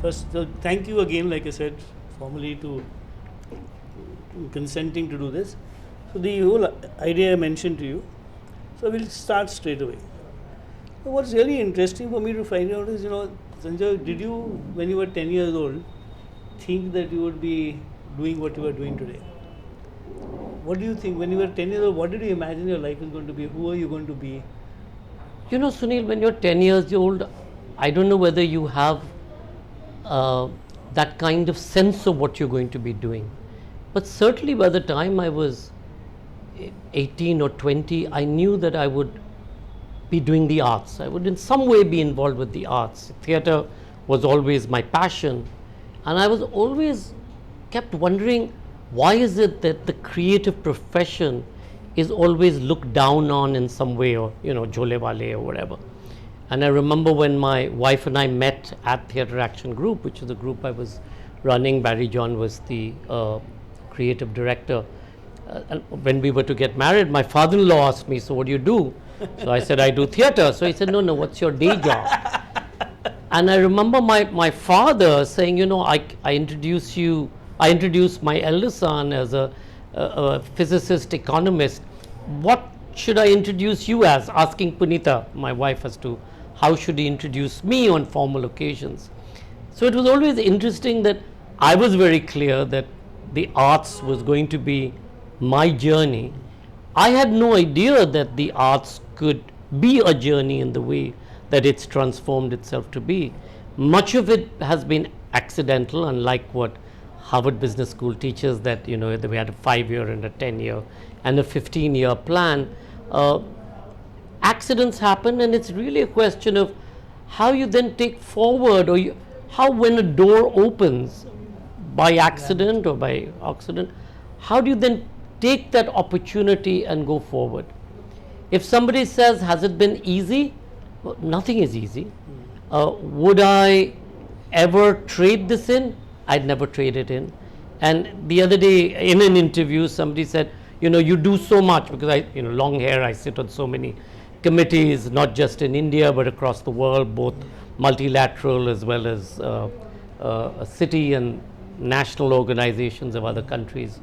First, thank you again, like I said, formally to consenting to do this. So the whole idea I mentioned to you. So we'll start straight away. So what's really interesting for me to find out is, Sanjoy, did you, when you were 10 years old, think that you would be doing what you are doing today? What do you think, when you were 10 years old, what did you imagine your life is going to be? Who are you going to be? Sunil, when you're 10 years old, I don't know whether you have that kind of sense of what you're going to be doing. But certainly by the time I was 18 or 20, I knew that I would be doing the arts. I would in some way be involved with the arts. Theatre was always my passion. And I was always kept wondering, why is it that the creative profession is always looked down on in some way, or, jole wale or whatever. And I remember when my wife and I met at Theatre Action Group, which is the group I was running. Barry John was the creative director. And when we were to get married, my father-in-law asked me, so what do you do? So I said, I do theatre. So he said, no, what's your day job? And I remember my father saying, I introduced my eldest son as a physicist, economist. What should I introduce you as? Asking Punita, my wife, as to how should he introduce me on formal occasions. So it was always interesting that I was very clear that the arts was going to be my journey. I had no idea that the arts could be a journey in the way that it's transformed itself to be. Much of it has been accidental, unlike what Harvard Business School teaches, that we had a 5-year and a 10-year and a 15-year plan. Accidents happen, and it's really a question of how you then take forward, or how, when a door opens by accident or by accident, how do you then take that opportunity and go forward? If somebody says, has it been easy? Well, nothing is easy. Would I ever trade this in? I'd never trade it in. And the other day in an interview, somebody said, you do so much, because I, long hair, I sit on so many committees, not just in India, but across the world, both multilateral as well as city and national organizations of other countries.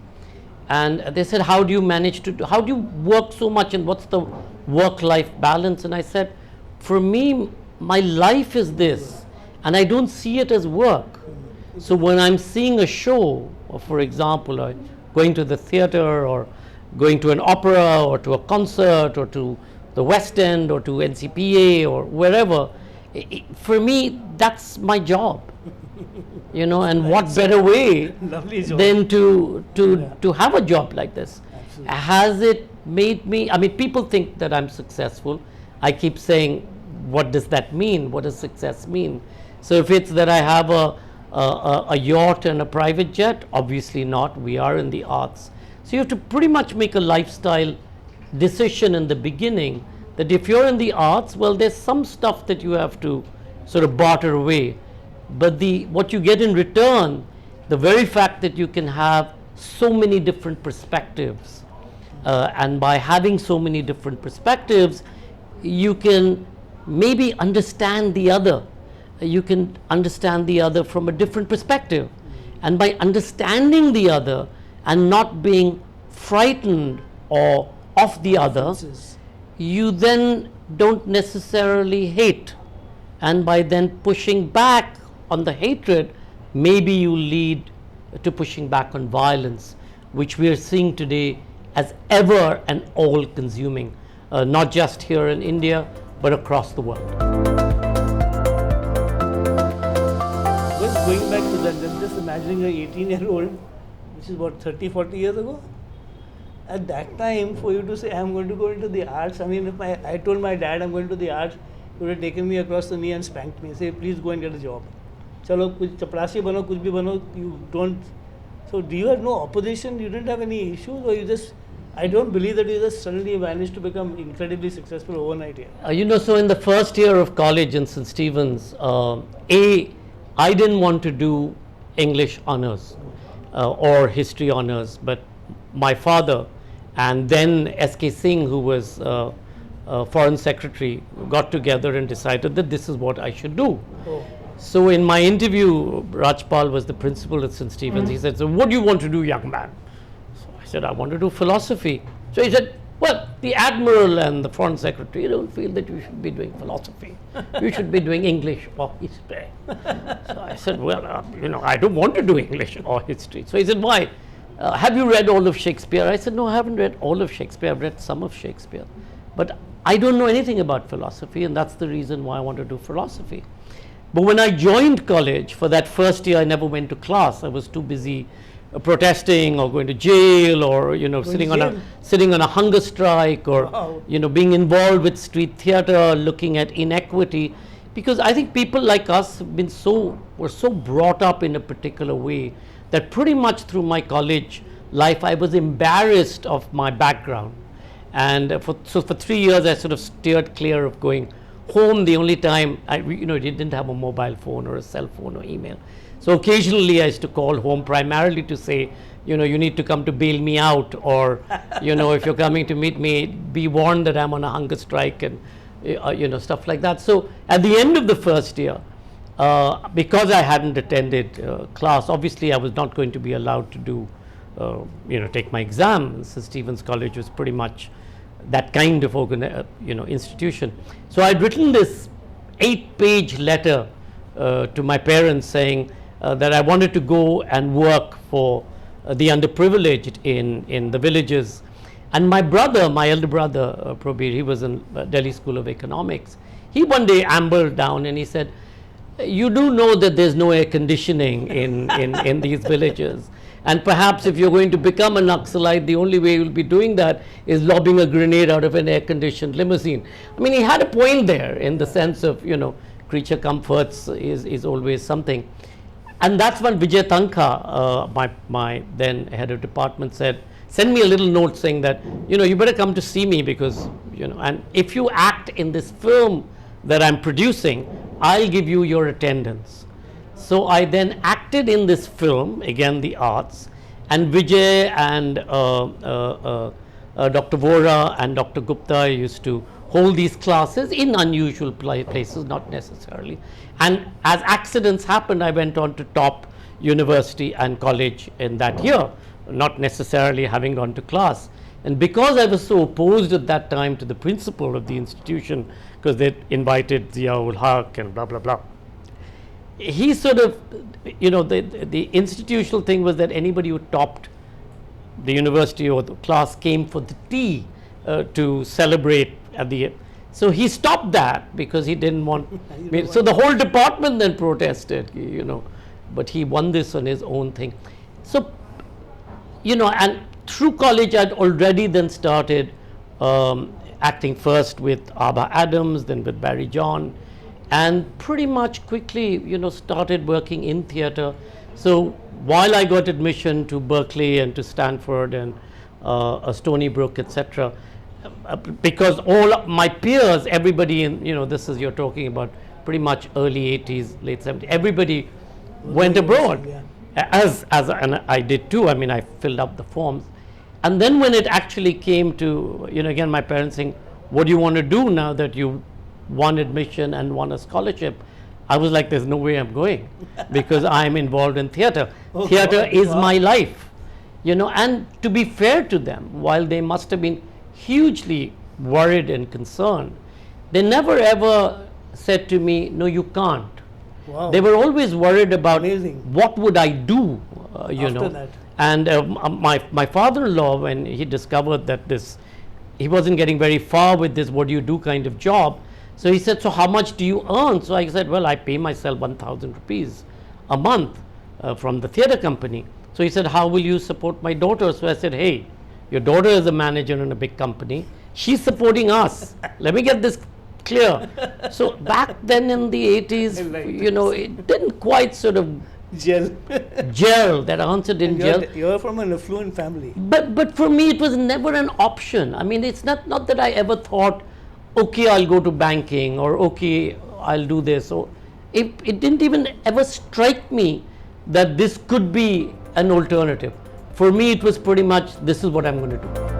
And they said, how do you work so much, and what's the work-life balance? And I said, for me, my life is this, and I don't see it as work. So when I'm seeing a show, or for example, or going to the theater, or going to an opera, or to a concert, or to the West End, or to NCPA, or wherever, for me, that's my job. And what better way than to have a job like this? Absolutely. Has it made me, people think that I'm successful. I keep saying, what does that mean? What does success mean? So if it's that I have a yacht and a private jet, obviously not. We are in the arts. So you have to pretty much make a lifestyle decision in the beginning, that if you're in the arts, well, there's some stuff that you have to sort of barter away. But what you get in return, the very fact that you can have so many different perspectives, and by having so many different perspectives, you can maybe understand the other. You can understand the other from a different perspective. And by understanding the other and not being frightened or of the other, you then don't necessarily hate. And by then pushing back on the hatred, maybe you lead to pushing back on violence, which we are seeing today as ever and all consuming, not just here in India, but across the world. Going back to that, then just imagining an 18-year-old, which is about 30, 40 years ago. At that time, for you to say, I'm going to go into the arts, if I told my dad I'm going to the arts, he would have taken me across the knee and spanked me, say, please go and get a job. Chalo, kuch chaprasi bano, kuch bhi bano, you don't. So do you have no opposition? You didn't have any issues, or you just, I don't believe that you just suddenly managed to become incredibly successful overnight here. So in the first year of college in St. Stephen's, I didn't want to do English honors or history honors, but my father and then S.K. Singh, who was Foreign Secretary, got together and decided that this is what I should do. So in my interview, Rajpal was the principal at St. Stephen's. He said, "So what do you want to do, young man?" So I said, "I want to do philosophy." So he said, "Well, the admiral and the foreign secretary don't feel that you should be doing philosophy. You should be doing English or history." So I said, "Well, I don't want to do English or history." So he said, "Why? Have you read all of Shakespeare?" I said, "No, I haven't read all of Shakespeare. I've read some of Shakespeare. But I don't know anything about philosophy, and that's the reason why I want to do philosophy." But when I joined college, for that first year, I never went to class. I was too busy protesting or going to jail, or sitting on a hunger strike, or being involved with street theater, looking at inequity, because I think people like us were so brought up in a particular way that pretty much through my college life I was embarrassed of my background, and for 3 years I sort of steered clear of going home. The only time I didn't have a mobile phone or a cell phone or email. So occasionally I used to call home primarily to say, you need to come to bail me out, or, if you're coming to meet me, be warned that I'm on a hunger strike, and, stuff like that. So at the end of the first year, because I hadn't attended class, obviously I was not going to be allowed to do, take my exam. St. Stephen's College was pretty much that kind of institution. So I'd written this 8-page letter to my parents saying that I wanted to go and work for the underprivileged in the villages. And my elder brother, Probir, he was in Delhi School of Economics. He one day ambled down and he said, "You do know that there's no air conditioning in these villages. And perhaps if you're going to become a Naxalite, the only way you'll be doing that is lobbing a grenade out of an air-conditioned limousine." I mean, he had a point there in the sense of, creature comforts is always something. And that's when Vijay Tanka, my then head of department, said, "Send me a little note saying that, you better come to see me because, and if you act in this film that I'm producing, I'll give you your attendance." So I then acted in this film, again the arts, and Vijay and Dr. Vora and Dr. Gupta used to hold these classes in unusual places, not necessarily. And as accidents happened, I went on to top university and college in that year, not necessarily having gone to class. And because I was so opposed at that time to the principal of the institution, because they invited Zia-ul Haq and blah, blah, blah, he sort of, the institutional thing was that anybody who topped the university or the class came for the tea to celebrate at the end. So he stopped that because he didn't want me. So the whole department then protested, but he won this on his own thing. So, and through college I'd already then started acting first with Abha Adams, then with Barry John, and pretty much quickly, started working in theater. So while I got admission to Berkeley and to Stanford and Stony Brook, etc., because all my peers, everybody in, this is, you're talking about pretty much early 80s, late 70s, everybody went abroad, and I did too. I mean, I filled up the forms. And then when it actually came to, again, my parents saying, "What do you want to do now that you won admission and won a scholarship?" I was like, there's no way I'm going because I'm involved in theater. Theater is my life, and to be fair to them, while they must have been hugely worried and concerned, they never ever said to me, "No, you can't." Wow. They were always worried about Amazing. What would I do, After that. And my father-in-law, when he discovered that he wasn't getting very far with this "what do you do" kind of job, so he said, "So how much do you earn?" So I said, "Well, I pay myself 1,000 rupees a month from the theater company." So he said, "How will you support my daughter?" So I said, "Hey, your daughter is a manager in a big company. She's supporting us. Let me get this clear." So back then in the 80s, it didn't quite sort of gel. That answer didn't gel. You're from an affluent family. But for me, it was never an option. I mean, it's not that I ever thought, okay, I'll go to banking, or okay, I'll do this. So it didn't even ever strike me that this could be an alternative. For me, it was pretty much, this is what I'm going to do.